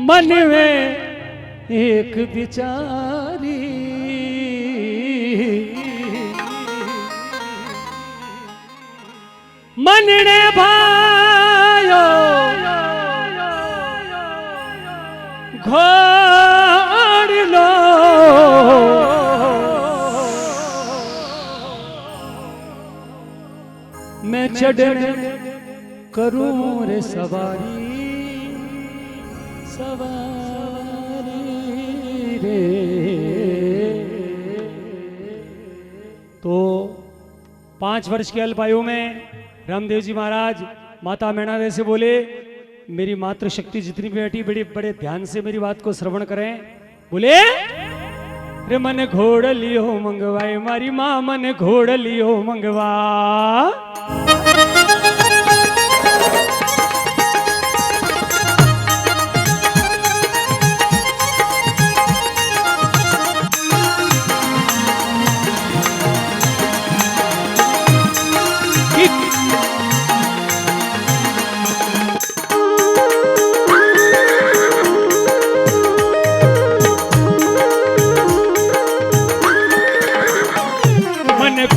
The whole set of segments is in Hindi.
मन में एक बिचारी मन ने भायो घोड़ लो मैं चढ़ने करूं रे सवारी सवारी रे। तो 5 वर्ष की अल्पायु में रामदेव जी महाराज माता मैणादेवी से बोले, मेरी मातृशक्ति जितनी भी बैठी बड़ी बड़े ध्यान से मेरी बात को श्रवण करें। बोले, रे मन घोड़ लियो मंगवाए मारी माँ मन घोड़ लियो मंगवा।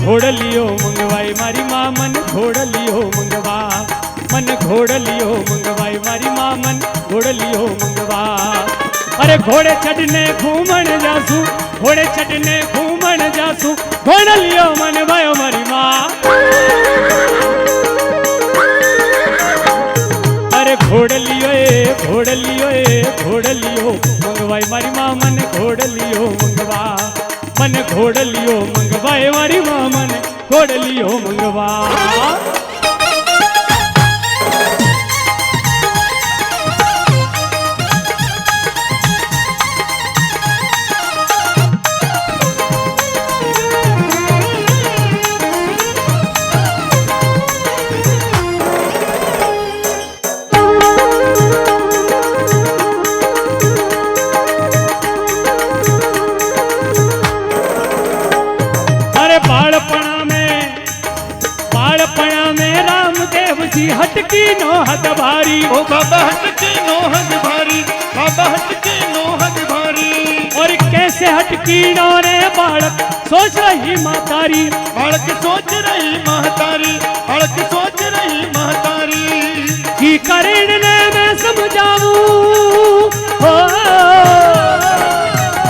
घोड़ लियो मंगवाई मारी माँ मन घोड़ लियो मंगवा। मन घोड़ लियो मंगवाई मारी माँ मन घोड़ लियो मंगवा। अरे घोड़े चढ़ने घूमन जासू घोड़े चढ़ने घूमन जासू घोड़ लियो मन भयो मारी माँ। अरे घोड़ लियो मंगवाई मारी माँ मन घोड़ लियो मंगवा। मन घोड़ लियो मंगवाए मारी माँ मन घोड़ लियो मंगवा। हटकी नो हद भारी ओ बाबा हटकी नो हद भारी बाबा हटकी नो हद भारी। और कैसे हटकी नो रे बालक सोच रही महतारी बालक सोच रही महतारी बालक सोच रही महतारी। की करेण ने मैं समझाऊं हो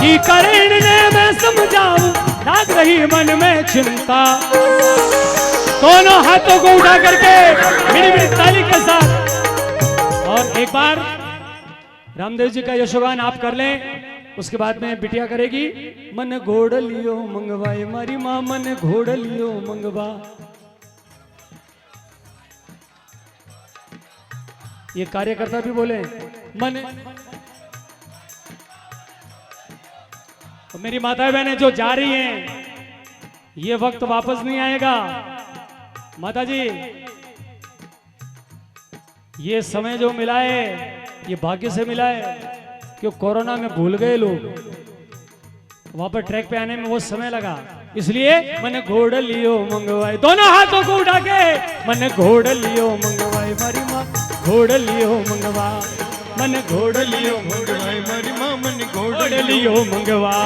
की करेण ने मैं समझाऊं लाग रही मन में चिंता। दोनों हाथों को उठा करके मेरी मेरी ताली के साथ और एक बार रामदेव जी का यशोगान आप कर लें, उसके बाद में बिटिया करेगी। मन घोड़ लियो मंगवाए मारी माँ मन घोड़ लियो मंगवा। ये कार्यकर्ता भी बोले मन। मेरी माताएं बहनें जो जा रही हैं, ये वक्त वापस नहीं आएगा। माता जी, ये समय जो मिला है ये भाग्य से मिला है, क्यों कोरोना में भूल गए लोग, वहां पर ट्रैक पे आने में वो समय लगा। इसलिए मन घोड़ लियो मंगवाए, दोनों हाथों को उठा के मन घोड़ लियो मंगवाए मारी माँ घोड़ लियो मंगवा। मन घोड़ लियो मंगवाए मारी माँ मन घोड़ लियो मंगवा।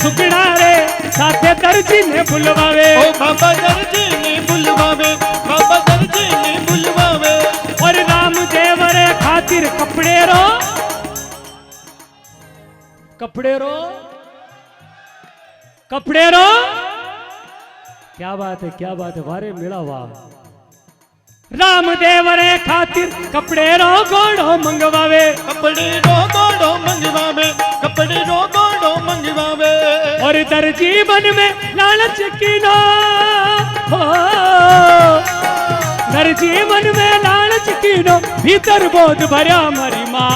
सुगड़ा रे साथे दर्जी ने बुलवावे ओ बाबा दर्जी ने बुलवावे बाबा दर्जी ने बुलवावे। और रामदेव रे खातिर कपड़े रो कपड़े रो कपड़े रो। क्या बात है वारे मिला वाह। रामदेव रे खातिर कपड़े रो गोड़ो मंगवावे कपड़े रो गोड़ो मंगवावे कपड़े रो गोड़ो मंगवावे। और दर्जी मन में लालच की नो दर्जी मन में लालच की नो भीतर बोध भरा मरी माँ।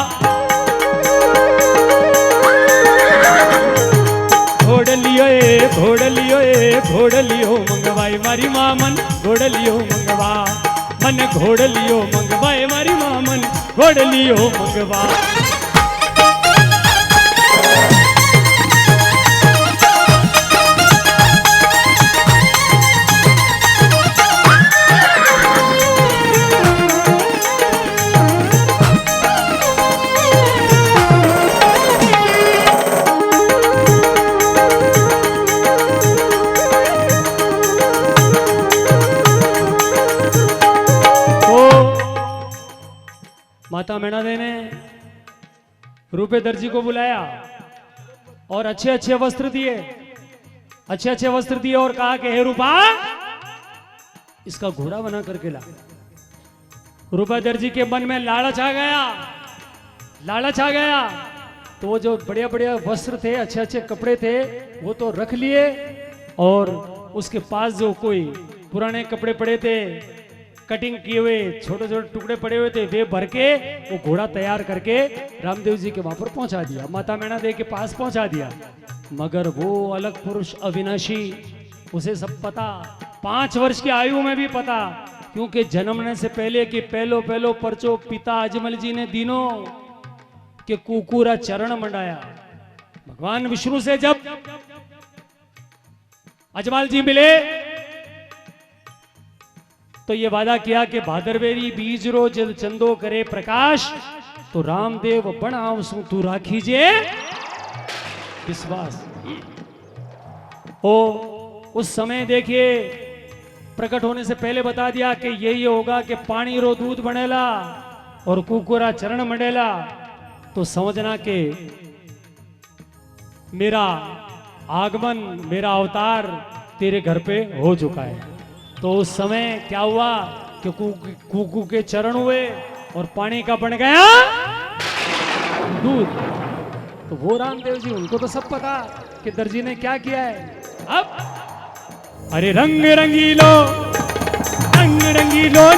मारी माँ मन घोड़लियो मंगवा, मन घोड़लियो मंगवाए मारी माँ मन घोड़लियो मंगवा। माता मैना दे ने रूपे दर्जी को बुलाया और अच्छे अच्छे वस्त्र दिए, अच्छे अच्छे वस्त्र दिए और कहा कि हे रूपा, इसका घोड़ा बना करके ला। रूपा दर्जी के मन में लालच आ गया, लालच आ गया। तो वो जो बढ़िया बढ़िया वस्त्र थे, अच्छे अच्छे कपड़े थे, वो तो रख लिए और उसके पास जो कोई पुराने कपड़े पड़े थे, कटिंग किए हुए छोटे छोटे टुकड़े पड़े हुए थे, वे भर के वो घोड़ा तैयार करके रामदेव जी के वहां पर पहुंचा दिया, माता मैना देवी के पास पहुंचा दिया। मगर वो अलग पुरुष अविनाशी, उसे सब पता, 5 वर्ष की आयु में भी पता, क्योंकि जन्मने से पहले कि पहलो पहलो परचो पिता अजमल जी ने दीनों के कुकुरा चरण मंडाया। भगवान विष्णु से जब अजमल जी मिले तो ये वादा किया कि भादरवेरी बीज रो जल चंदो करे प्रकाश, तो रामदेव बण आवसु तू राखीजे विश्वास। ओ उस समय देखिए प्रकट होने से पहले बता दिया कि यही होगा कि पानी रो दूध बनेला और कुकुरा चरण मंडेला, तो समझना कि मेरा आगमन, मेरा अवतार तेरे घर पे हो चुका है। तो उस समय क्या हुआ कि कुकू के चरण हुए और पानी का बन गया दूध। तो वो रामदेव जी, उनको तो सब पता कि दर्जी ने क्या किया है। अब अरे रंग रंगीलो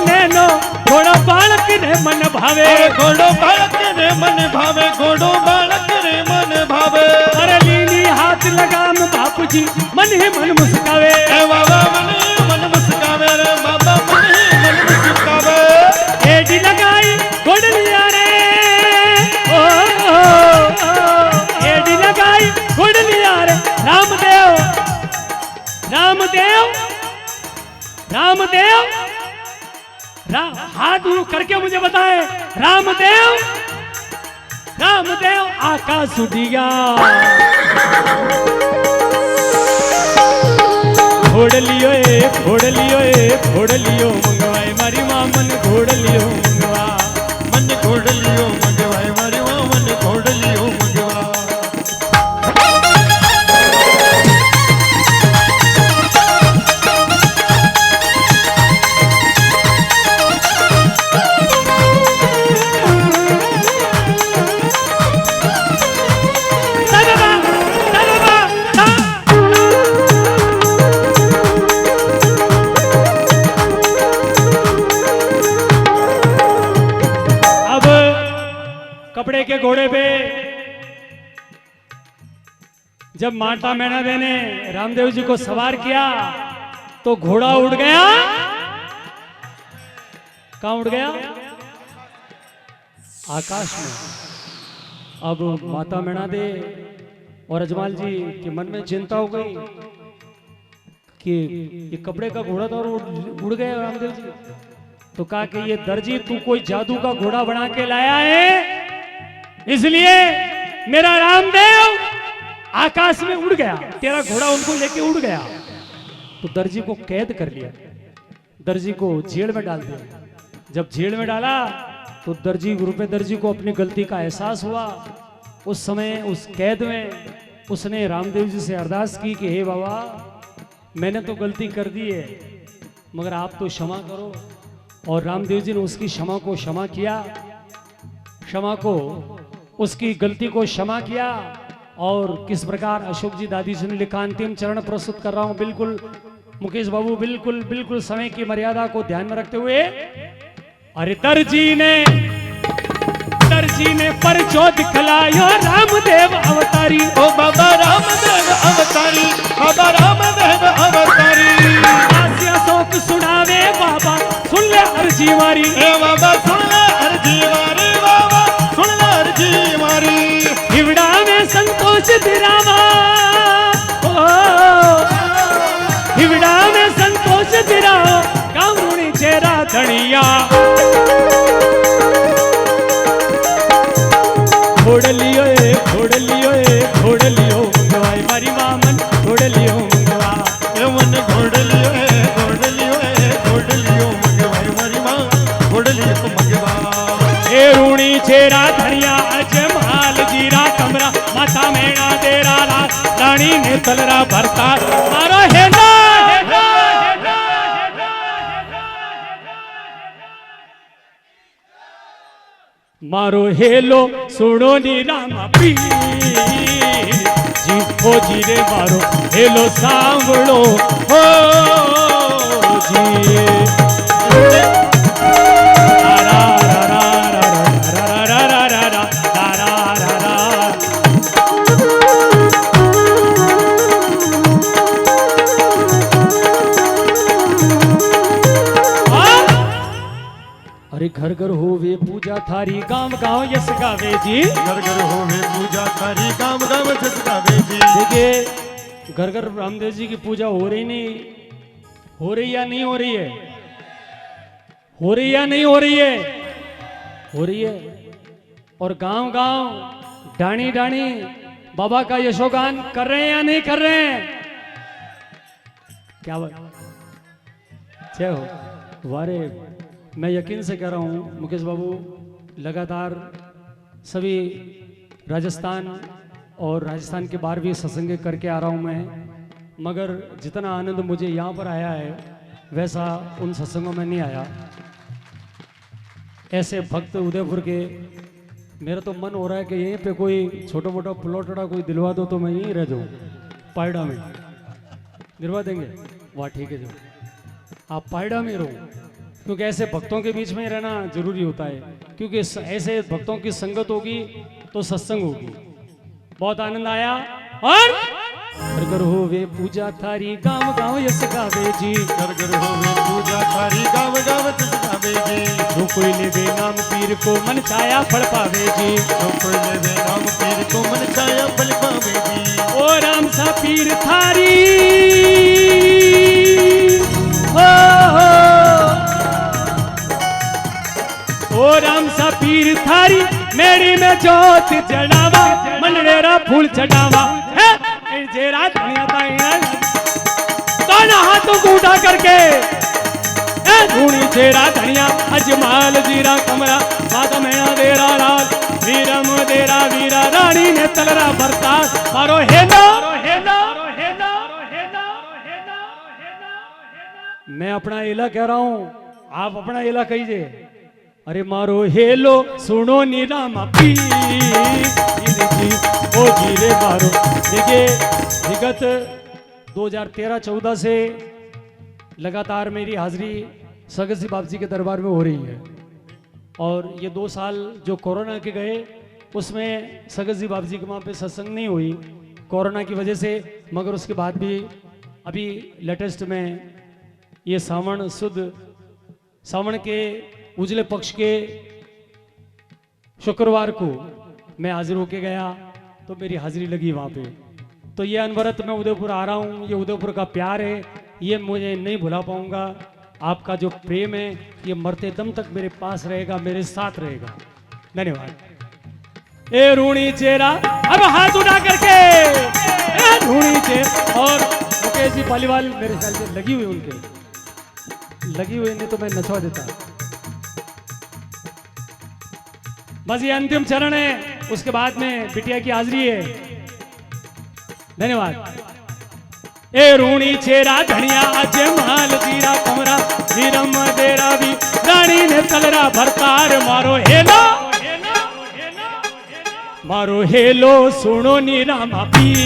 नैनो घोड़ा बालक रे मन भावे, घोड़ो बालक रे मन भावे, घोड़ो बालक रे मन भावे। अरे लीली हाथ लगाम बापू जी मन ही मन मुस्कावे, बाबा मन ही मन मुस्कावे रे, बाबा मन ही मन मुस्कावे। एडी लगाई घोड़लिया रे, ओ एडी लगाई घोड़लिया रे। रामदेव रामदेव रामदेव हाथ करके मुझे बताए, रामदेव रामदेव आकाश उड़िया, घोड़ लियो मंगवाए मारी माँ मन घोड़ लियो मंगवा, मन घोड़ लियो मंगवाए मारी माँ मन घोड़ लियो मंगवा। कपड़े के घोड़े पे जब माता मैना दे ने रामदेव जी को सवार किया तो घोड़ा उड़ गया। कहां उड़ गया? आकाश में। अब माता मैना दे और अजमल जी के मन में चिंता हो गई कि ये कपड़े का घोड़ा था और उड़ गया रामदेव जी। तो कहा कि ये दर्जी तू कोई जादू का घोड़ा बना के लाया है, इसलिए मेरा रामदेव आकाश में उड़ गया, तेरा घोड़ा उनको लेके उड़ गया। तो दर्जी को कैद कर लिया, दर्जी को जेल में डाल दिया। जब जेल में डाला तो रूपे दर्जी को अपनी गलती का एहसास हुआ। उस समय उस कैद में उसने रामदेव जी से अरदास की कि हे बाबा, मैंने तो गलती कर दी है मगर आप तो क्षमा करो। और रामदेव जी ने उसकी क्षमा को क्षमा किया, क्षमा को उसकी गलती को क्षमा किया। और किस प्रकार अशोक जी दादी जी ने लिखा, अंतिम चरण प्रस्तुत कर रहा हूं। बिल्कुल मुकेश बाबू, बिल्कुल बिल्कुल समय की मर्यादा को ध्यान में रखते हुए। अरे दर्जी ने परचो दिखलायो रामदेव अवतारी, ओ बाबा रामदेव अवतारी, बाबा रामदेव अवतारी। अर्जी मारी ए बाबा सुन ले अर्जी मारी बाबा सुन ले अर्जी मारी हिवड़ा में संतोष दिरावा हिवड़ा में संतोष दिराओ कामरूणी चेहरा धनिया फोड़ लियो मंगवाई मारी मामन फोड़ लियो मंगवा ए मन घोड़ लियो मंगवाई मारी मां घोड़ लियो मंगवा ए रूणी चेहरा धनिया अजमाल जीरा कमरा माथा मेणा तेरा रानी ने तलरा भरता मारो हेला मारो हेलो सुनो नी रामा पीर जी हो जी रे मारो हेलो सांभळो हो जी रा रा रा रा रा रा रा रा रा रा रा रा अरे घर घर होवे पूजा थारी गांव गांव यस गावे जी घर घर होवे पूजा थारी गांव गांव जस गावे जी देखिए घर घर रामदेव जी की पूजा हो रही नहीं हो रही या नहीं हो रही है हो रही या नहीं हो रही है हो रही है और गांव गांव डाणी डाणी बाबा का यशोगान कर रहे हैं या नहीं कर रहे हैं क्या बात जय हो वारे मैं यकीन से कह रहा हूँ मुकेश बाबू लगातार सभी राजस्थान और राजस्थान के बाहर भी सत्संग करके आ रहा हूँ मैं मगर जितना आनंद मुझे यहाँ पर आया है वैसा उन सत्संगों में नहीं आया ऐसे भक्त उदयपुर के मेरा तो मन हो रहा है कि यहीं पे कोई छोटा मोटा प्लॉट कोई दिलवा दो तो मैं यहीं रह जाऊँ पायडा में दिलवा देंगे वाह ठीक है जो आप पायडा में रहो क्योंकि ऐसे भक्तों के बीच में रहना जरूरी होता है क्योंकि ऐसे भक्तों की संगत होगी तो सत्संग होगी बहुत आनंद आया और घर घर होवे पूजा थारी गांव गांव यस गावे जी घर घर होवे पूजा थारी गांव गांव जस गावे जी जो कोई लेवे नाम पीर को मन छाया फल पावे जी जो कोई लेवे नाम पीर को मन छाया फल पावे जी ओ राम सा पीर थारी ओ राम सा पीर थारी मेरी में जोत जड़ावा मंडरेरा फूल चढ़ावा जेरा धनिया दोनों हाथों को उठा करके धूनी चेरा धनिया अजमाल जीरा कमरा माता मैना देरा लाल वीरम देरा वीरा रानी ने तलरा भरता मारो हेलो मैं अपना एला कह रहा हूँ आप अपना एला कहिए अरे मारो हेलो सुनो नीरामा पीर जी ओ जीरे मारो देखिए विगत 2013-14 से लगातार मेरी हाजिरी सगत सिंह बाबू जी के दरबार में हो रही है और ये 2 साल जो कोरोना के गए उसमें सगत सिंह बाबू जी के वहाँ पे सत्संग नहीं हुई कोरोना की वजह से मगर उसके बाद भी अभी लेटेस्ट में ये सावन के उजले पक्ष के शुक्रवार को मैं हाजिर होके गया तो मेरी हाजिरी लगी वहाँ पे तो ये अनवरत मैं उदयपुर आ रहा हूँ ये उदयपुर का प्यार है ये मुझे नहीं भुला पाऊंगा आपका जो प्रेम है ये मरते दम तक मेरे पास रहेगा मेरे साथ रहेगा धन्यवाद ए रूणी चेहरा अब हाथ उठा करके रूणी चेहरा और मुकेश जी पालीवाल मेरे ख्याल से लगी हुई उनके लगी हुई नहीं तो मैं नचवा देता बस ये अंतिम चरण है उसके बाद में बिटिया की हाजिरी है धन्यवाद ए रूणी चेहरा धनिया अजमाल जीरा कमरा वीरम देरा भी रानी ने तलरा भरतार मारो हेलो सुनो नी रामा पीर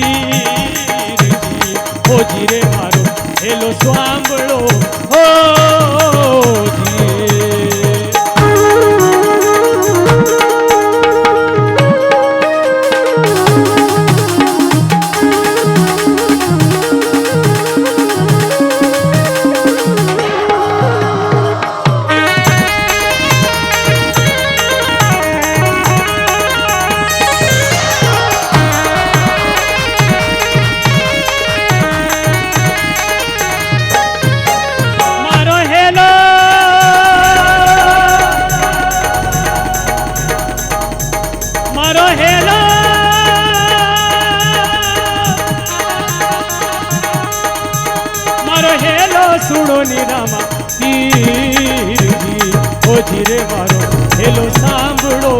जी ओ जीरे मारो हेलो स्वांबड़ो हो जी सुनो निरामा पीर जी ओ जीरे वारो हेलो सांभड़ो